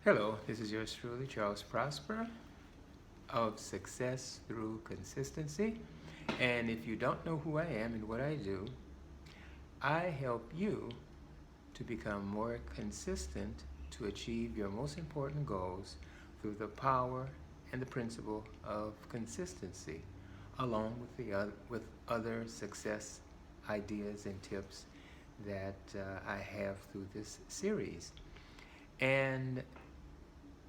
Hello, this is yours truly, Charles Prosper of Success Through Consistency. And if you don't know who I am and what I do, I help you to become more consistent to achieve your most important goals through the power and the principle of consistency, along with other success ideas and tips that I have through this series. And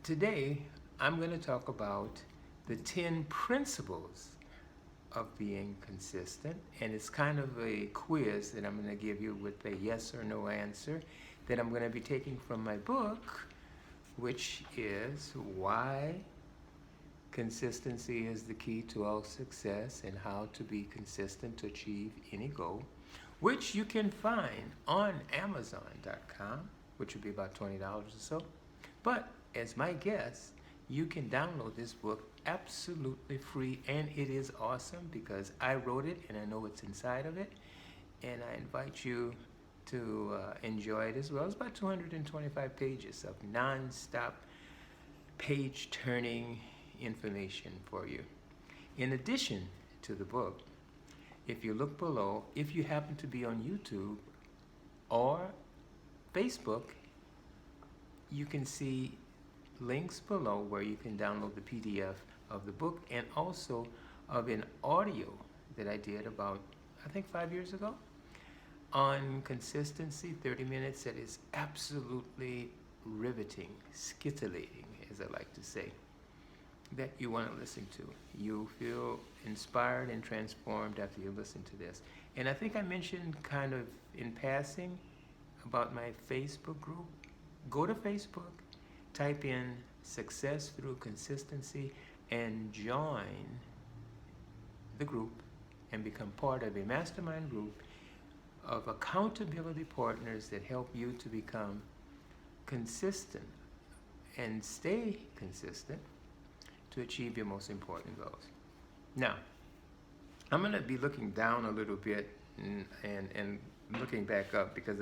today, I'm going to talk about the 10 principles of being consistent, and it's kind of a quiz that I'm going to give you with a yes or no answer that I'm going to be taking from my book, which is Why Consistency is the Key to All Success and How to Be Consistent to Achieve Any Goal, which you can find on Amazon.com, which would be about $20 or so. But as my guest, you can download this book absolutely free, and it is awesome because I wrote it and I know what's inside of it, and I invite you to enjoy it as well. It's about 225 pages of non-stop page-turning information for you. In addition to the book, if you look below, if you happen to be on YouTube or Facebook, you can see links below where you can download the PDF of the book and also of an audio that I did about, I think, 5 years ago on consistency, 30 minutes, that is absolutely riveting, scintillating, as I like to say, that you want to listen to. You feel inspired and transformed after you listen to this. And I think I mentioned kind of in passing about my Facebook group. Go to Facebook, type in Success Through Consistency, and join the group and become part of a mastermind group of accountability partners that help you to become consistent and stay consistent to achieve your most important goals. Now, I'm going to be looking down a little bit and looking back up because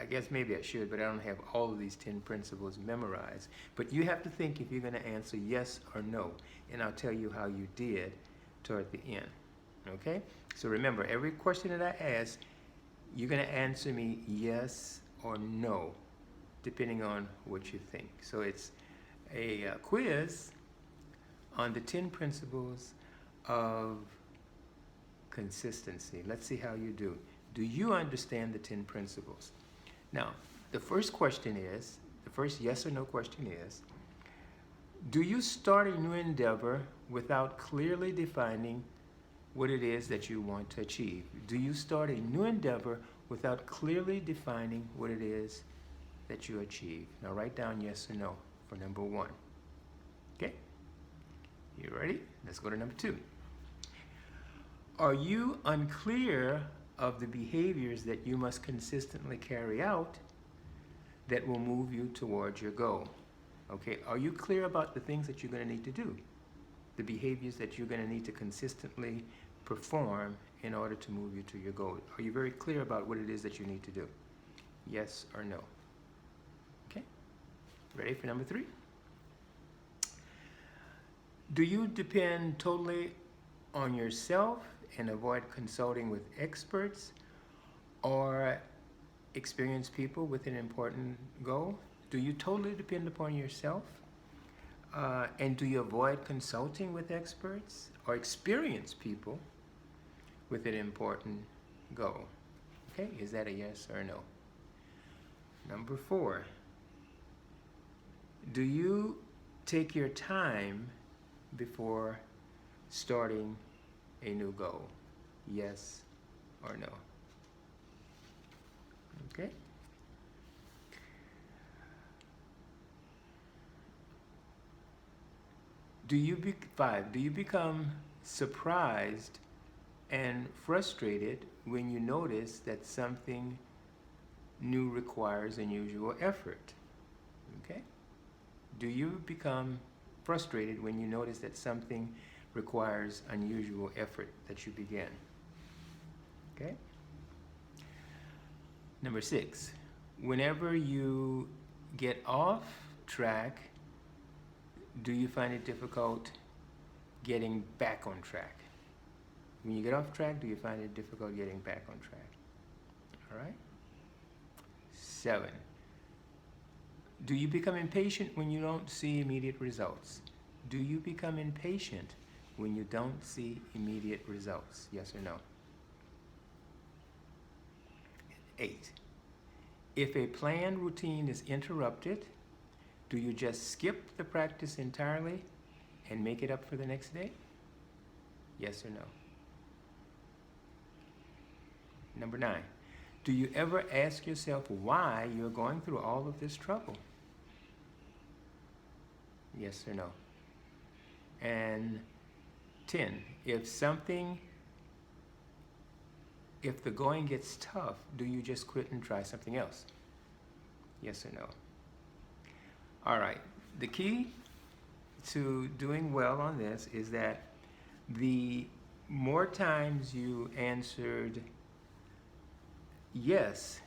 I guess maybe I should, but I don't have all of these 10 principles memorized. But you have to think if you're going to answer yes or no, and I'll tell you how you did toward the end. Okay? So remember, every question that I ask, you're going to answer me yes or no, depending on what you think. So it's a quiz on the 10 principles of consistency. Let's see how you do. Do you understand the 10 principles? Now, the first yes or no question is, do you start a new endeavor without clearly defining what it is that you want to achieve? Do you start a new endeavor without clearly defining what it is that you achieve? Now write down yes or no for number 1. Okay? You ready? Let's go to number 2. Are you unclear of the behaviors that you must consistently carry out that will move you towards your goal? Okay, are you clear about the things that you're going to need to do? The behaviors that you're going to need to consistently perform in order to move you to your goal? Are you very clear about what it is that you need to do? Yes or no? Okay, ready for number 3? Do you depend totally on yourself and avoid consulting with experts or experienced people with an important goal? Do you totally depend upon yourself? And do you avoid consulting with experts or experienced people with an important goal? Okay, is that a yes or a no? Number 4, do you take your time before starting a new goal? Yes or no? Okay. Do you become surprised and frustrated when you notice that something new requires unusual effort? Okay. Do you become frustrated when you notice that something requires unusual effort that you begin? Okay? Number 6, whenever you get off track, do you find it difficult getting back on track? When you get off track, do you find it difficult getting back on track? All right. 7. Do you become impatient when you don't see immediate results? Do you become impatient when you don't see immediate results? Yes or no? 8. If a planned routine is interrupted, do you just skip the practice entirely and make it up for the next day? Yes or no? Number 9. Do you ever ask yourself why you're going through all of this trouble? Yes or no? And 10. If the going gets tough, do you just quit and try something else? Yes or no? All right. The key to doing well on this is that the more times you answered yes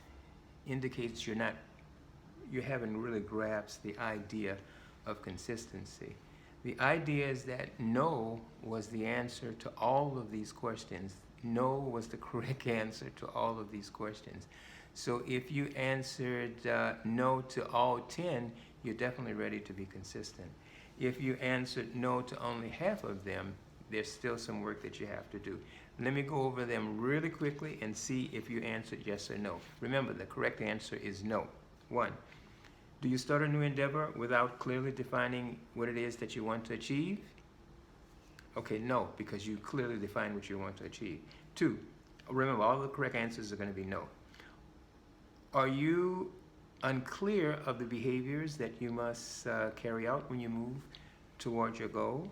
indicates you haven't really grasped the idea of consistency. The idea is that no was the answer to all of these questions. No was the correct answer to all of these questions. So if you answered no to all 10, you're definitely ready to be consistent. If you answered no to only half of them, there's still some work that you have to do. Let me go over them really quickly and see if you answered yes or no. Remember, the correct answer is no. 1. Do you start a new endeavor without clearly defining what it is that you want to achieve? Okay, no, because you clearly define what you want to achieve. 2, remember, all the correct answers are going to be no. Are you unclear of the behaviors that you must carry out when you move towards your goal?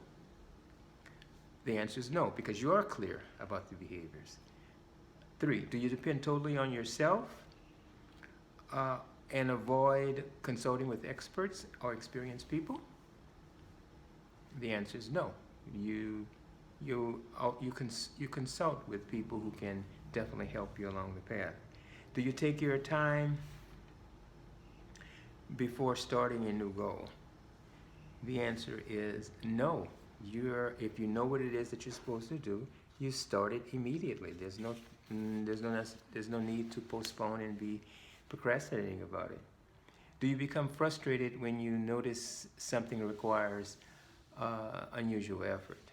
The answer is no, because you are clear about the behaviors. 3, do you depend totally on yourself and avoid consulting with experts or experienced people? The answer is no. You consult with people who can definitely help you along the path. Do you take your time before starting a new goal? The answer is no. If you know what it is that you're supposed to do, you start it immediately. There's no need to postpone and be procrastinating about it. Do you become frustrated when you notice something requires unusual effort?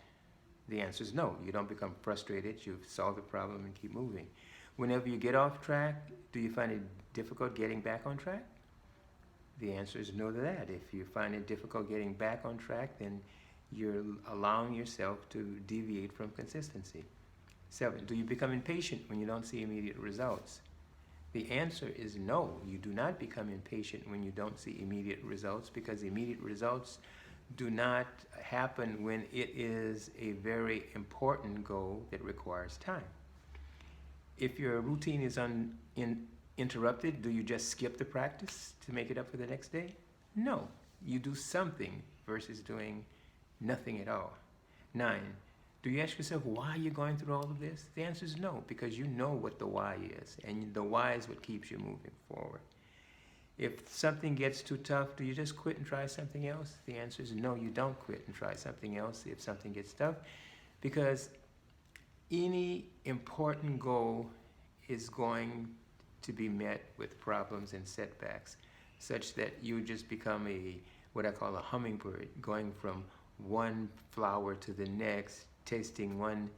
The answer is no. You don't become frustrated. You've solved the problem and keep moving. Whenever you get off track, do you find it difficult getting back on track? The answer is no to that. If you find it difficult getting back on track, then you're allowing yourself to deviate from consistency. 7, do you become impatient when you don't see immediate results? The answer is no. You do not become impatient when you don't see immediate results, because immediate results do not happen when it is a very important goal that requires time. If your routine is interrupted, do you just skip the practice to make it up for the next day? No. You do something versus doing nothing at all. 9, do you ask yourself why you're going through all of this? The answer is no, because you know what the why is, and the why is what keeps you moving forward. If something gets too tough, do you just quit and try something else? The answer is no, you don't quit and try something else if something gets tough, because any important goal is going to be met with problems and setbacks, such that you just become what I call a hummingbird, going from one flower to the next, tasting one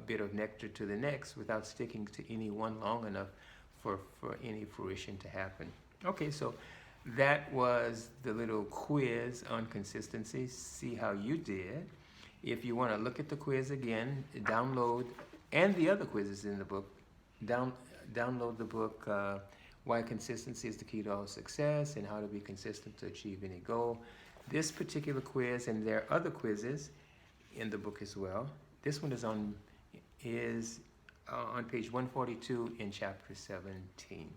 bit of nectar to the next without sticking to any one long enough for any fruition to happen. Okay, so that was the little quiz on consistency. See how you did. If you want to look at the quiz again, download, and the other quizzes in the book, download the book, Why Consistency is the Key to All Success and How to Be Consistent to Achieve Any Goal. This particular quiz, and there are other quizzes in the book as well. This one is on page 142 in chapter 17.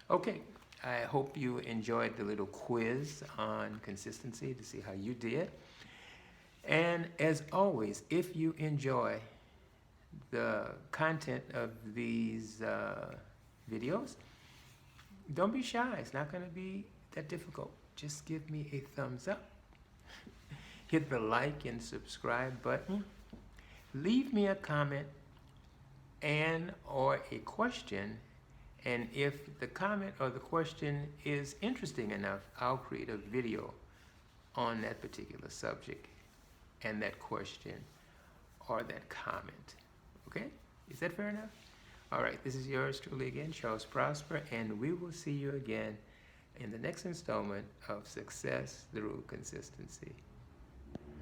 Okay, I hope you enjoyed the little quiz on consistency to see how you did. And as always, if you enjoy the content of these videos, don't be shy. It's not going to be that difficult. Just give me a thumbs up. Hit the like and subscribe button. Leave me a comment and or a question, and if the comment or the question is interesting enough, I'll create a video on that particular subject and that question or that comment. Okay? Is that fair enough? All right, this is yours truly again, Charles Prosper, and we will see you again in the next installment of Success Through Consistency.